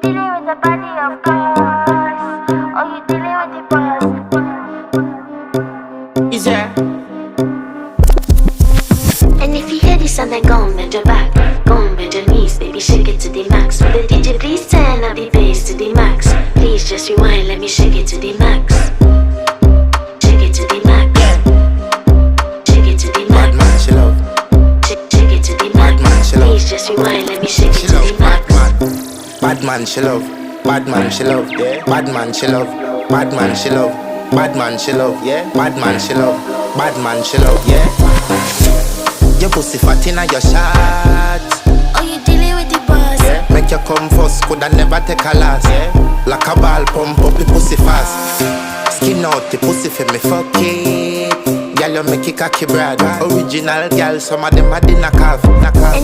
dealing with the body, of course. Or you dealing with the boss. Is there? And if you hear this and then go on, bend your back. Go on, bend your knees, baby, shake it to the max. Will the DJ please turn up the bass to the max? Please just rewind, let me shake it to the max. Shake it to the max. Shake it to the max. Bad man, she love. Shake it to the max. Please just rewind, let me shake it to the max. Bad man, she love. Bad man, she love. Yeah. Bad man, she love. Bad man, she love. Bad man, she love. Yeah. Bad man, she love. Bad man, she love. Yeah. Your pussy fat inna your shot. Oh, you dealing with the boss? Yeah. Make you come first, coulda never take a last. Yeah. Like a ball pump up the pussy fast. Skin out the pussy for me fuck it. Girl, you make it cocky brother. Original girl, some of them a dinner calf.